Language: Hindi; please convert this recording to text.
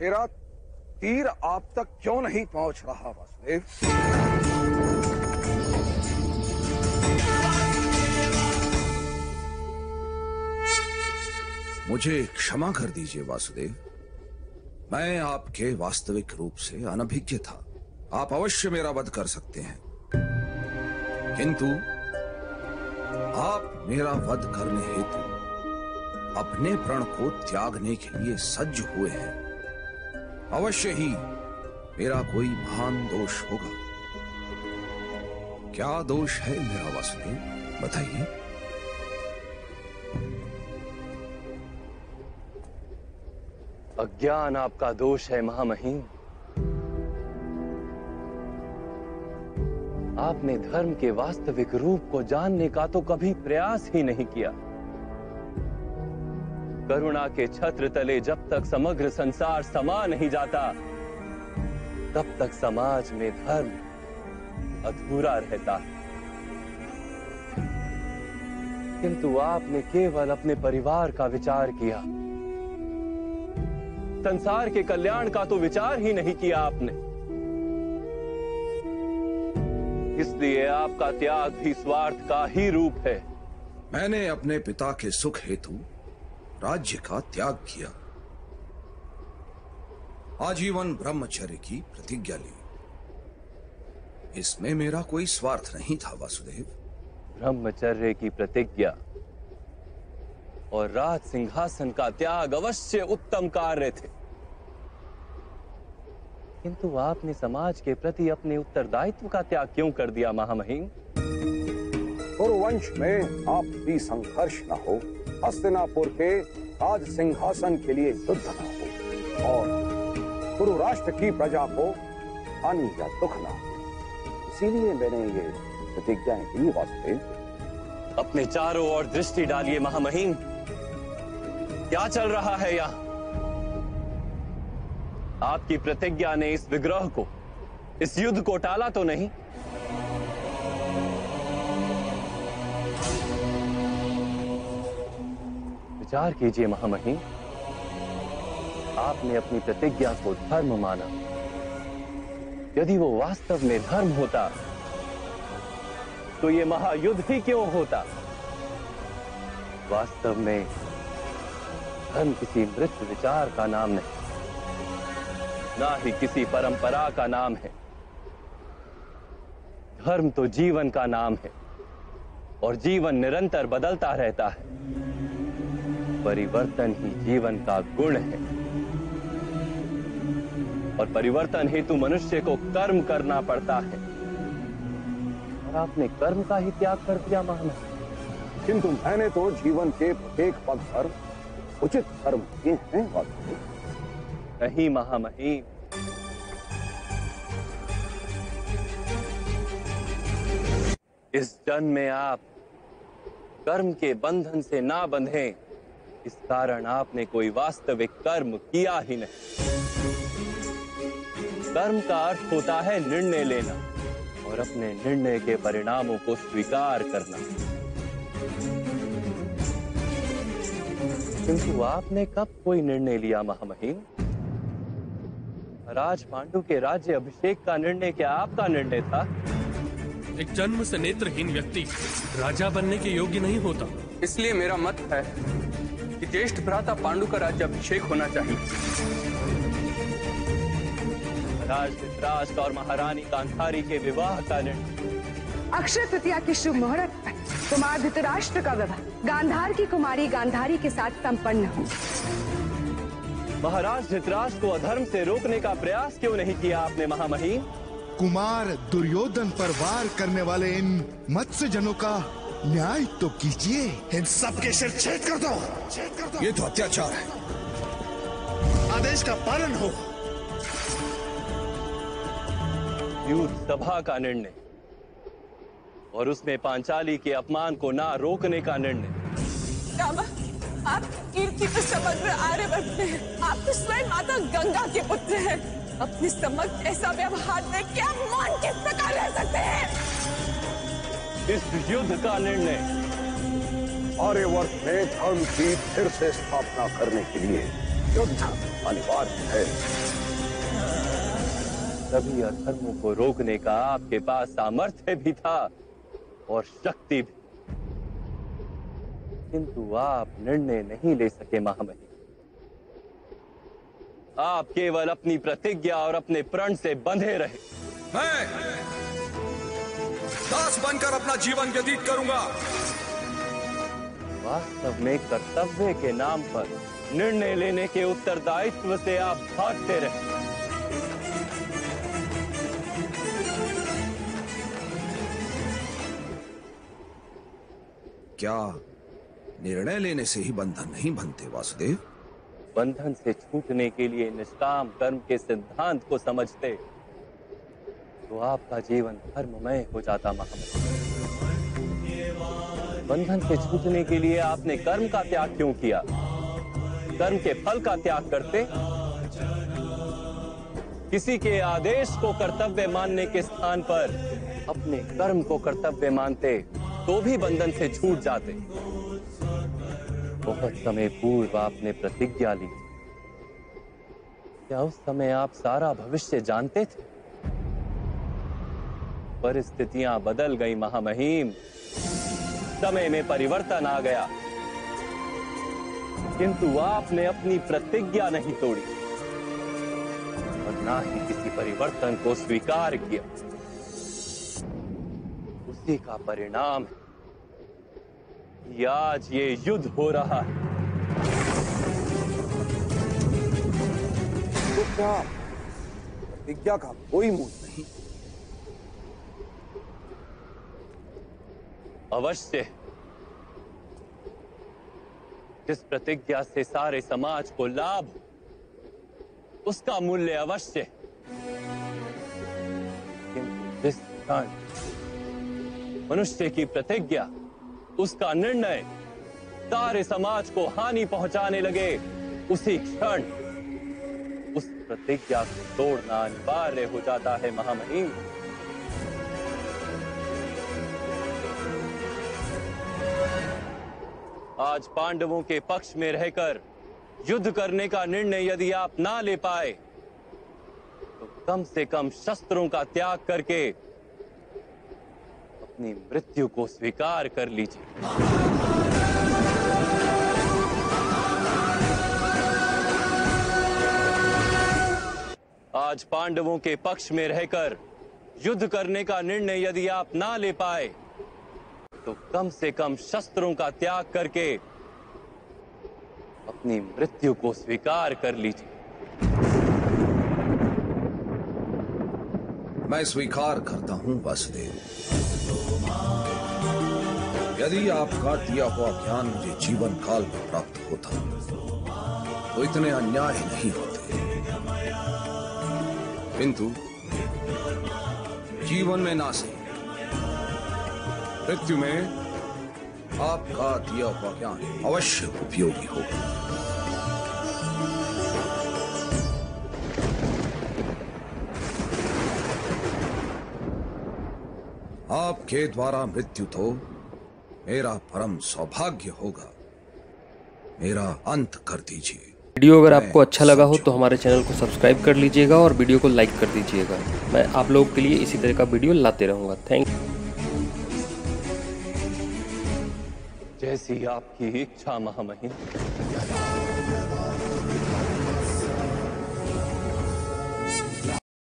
तेरा तीर आप तक क्यों नहीं पहुंच रहा वासुदेव? मुझे क्षमा कर दीजिए वासुदेव, मैं आपके वास्तविक रूप से अनभिज्ञ था। आप अवश्य मेरा वध कर सकते हैं, किंतु आप मेरा वध करने हेतु अपने प्रण को त्यागने के लिए सज्ज हुए हैं। अवश्य ही मेरा कोई महान दोष होगा। क्या दोष है मेरा वासुदेव, बताइए। अज्ञान आपका दोष है महामहिम। आपने धर्म के वास्तविक रूप को जानने का तो कभी प्रयास ही नहीं किया। करुणा के छत्र तले जब तक समग्र संसार समा नहीं जाता, तब तक समाज में धर्म अधूरा रहता है। किंतु आपने केवल अपने परिवार का विचार किया, संसार के कल्याण का तो विचार ही नहीं किया आपने। इसलिए आपका त्याग भी स्वार्थ का ही रूप है। मैंने अपने पिता के सुख हेतु राज्य का त्याग किया, आजीवन ब्रह्मचर्य की प्रतिज्ञा ली। इसमें मेरा कोई स्वार्थ नहीं था वासुदेव। ब्रह्मचर्य की प्रतिज्ञा और राज सिंहासन का त्याग अवश्य उत्तम कार्य थे, किंतु आपने समाज के प्रति अपने उत्तरदायित्व का त्याग क्यों कर दिया महामहिम? कुरुवंश में आपसी संघर्ष न हो, हस्तिनापुर के राज सिंहासन के लिए युद्ध न हो, और कुरु राष्ट्र की प्रजा को हानि या दुख न हो। इसीलिए मैंने ये प्रतिज्ञाएं की वासुदेव। अपने चारों ओर दृष्टि डालिए महामहिम, क्या चल रहा है यहाँ? आपकी प्रतिज्ञा ने इस विग्रह को, इस युद्ध को टाला तो नहीं? विचार कीजिए महामहिम, आपने अपनी प्रतिज्ञा को धर्म माना। यदि वो वास्तव में धर्म होता तो ये महायुद्ध ही क्यों होता? वास्तव में धर्म किसी मृत विचार का नाम नहीं, ना ही किसी परंपरा का नाम है। धर्म तो जीवन का नाम है, और जीवन निरंतर बदलता रहता है। परिवर्तन ही जीवन का गुण है, और परिवर्तन हेतु मनुष्य को कर्म करना पड़ता है। और आपने कर्म का ही त्याग कर दिया महामहिम। किंतु मैंने तो जीवन के प्रत्येक पद पर उचित कर्म किए हैं वासुदेव। नहीं महामहिम, इस जन्म में आप कर्म के बंधन से ना बंधे, इस कारण आपने कोई वास्तविक कर्म किया ही नहीं। कर्म का अर्थ होता है निर्णय लेना और अपने निर्णय के परिणामों को स्वीकार करना। किंतु आपने कब कोई निर्णय लिया महामहिम? राज पांडु के राज्य अभिषेक का निर्णय क्या आपका निर्णय था? एक जन्म से नेत्रहीन व्यक्ति राजा बनने के योग्य नहीं होता। इसलिए मेरा मत है कि ज्येष्ठ भ्राता पांडु का राज्य अभिषेक होना चाहिए। राज धृतराष्ट्र और महारानी गांधारी के विवाह का निर्णय। अक्षय तृतीया की शुभ मुहूर्त पर कुमार धृतराष्ट्र का विवाह गांधार की कुमारी गांधारी के साथ संपन्न हो। महाराज धृतराष्ट्र को अधर्म से रोकने का प्रयास क्यों नहीं किया आपने महामहिम? कुमार दुर्योधन पर वार करने वाले इन मत्स्य जनों का न्याय तो कीजिए। इन सबके सिर छेद कर दो। ये तो अत्याचार है। आदेश का पालन हो। युद्ध सभा का निर्णय और उसमें पांचाली के अपमान को ना रोकने का निर्णय। रामा, आप कीर्ति तो समग्र आर्यवर्त में हैं। आप तो स्वयं माता गंगा के पुत्र हैं। अपने समग्र ऐसा व्यवहार में क्या मान के प्रकार रह सकते हैं? इस युद्ध का निर्णय आर्यवर्त में धर्म की फिर से स्थापना करने के लिए युद्ध अनिवार्य है। सभी अधर्मों को रोकने का आपके पास सामर्थ्य भी था और शक्ति भी, किंतु आप निर्णय नहीं ले सके महामहिम। आप केवल अपनी प्रतिज्ञा और अपने प्रण से बंधे रहे। मैं दास बनकर अपना जीवन व्यतीत करूंगा। वास्तव में कर्तव्य के नाम पर निर्णय लेने के उत्तरदायित्व से आप भागते रहे। क्या निर्णय लेने से ही बंधन नहीं बनते वासुदेव? बंधन से छूटने के लिए निष्काम कर्म के सिद्धांत को समझते तो आपका जीवन धर्ममय हो जाता महामहिम। बंधन से छूटने के लिए आपने कर्म का त्याग क्यों किया? कर्म के फल का त्याग करते, किसी के आदेश को कर्तव्य मानने के स्थान पर अपने कर्म को कर्तव्य मानते तो भी बंधन से छूट जाते। बहुत समय पूर्व आपने प्रतिज्ञा ली। क्या उस समय आप सारा भविष्य जानते थे? परिस्थितियां बदल गई महामहिम, समय में परिवर्तन आ गया, किंतु आपने अपनी प्रतिज्ञा नहीं तोड़ी और ना ही किसी परिवर्तन को स्वीकार किया। उसी का परिणाम है कि आज ये युद्ध हो रहा है। तो क्या प्रतिज्ञा का कोई मूल नहीं? अवश्य। जिस प्रतिज्ञा से सारे समाज को लाभ हो, उसका मूल्य अवश्य। किंतु जिस क्षण मनुष्य की प्रतिज्ञा, उसका निर्णय सारे समाज को हानि पहुंचाने लगे, उसी क्षण उस प्रतिज्ञा को तोड़ना अनिवार्य हो जाता है महामहिम। आज पांडवों के पक्ष में रहकर युद्ध करने का निर्णय यदि आप ना ले पाए तो कम से कम शस्त्रों का त्याग करके अपनी मृत्यु को स्वीकार कर लीजिए। आज पांडवों के पक्ष में रहकर युद्ध करने का निर्णय यदि आप ना ले पाए तो कम से कम शस्त्रों का त्याग करके अपनी मृत्यु को स्वीकार कर लीजिए। मैं स्वीकार करता हूं वासुदेव। यदि आपका दिया हुआ ज्ञान मुझे जीवन काल में प्राप्त होता तो इतने अन्याय नहीं होते, किंतु जीवन में ना सही, मृत्यु में आपका दिया हुआ ज्ञान अवश्य उपयोगी होगा। आपके द्वारा मृत्यु तो मेरा परम सौभाग्य होगा। मेरा अंत कर दीजिए। वीडियो अगर आपको अच्छा लगा हो तो हमारे चैनल को सब्सक्राइब कर लीजिएगा और वीडियो को लाइक कर दीजिएगा। मैं आप लोगों के लिए इसी तरह का वीडियो लाते रहूँगा। Thank you. जैसी आपकी इच्छा महामहिम।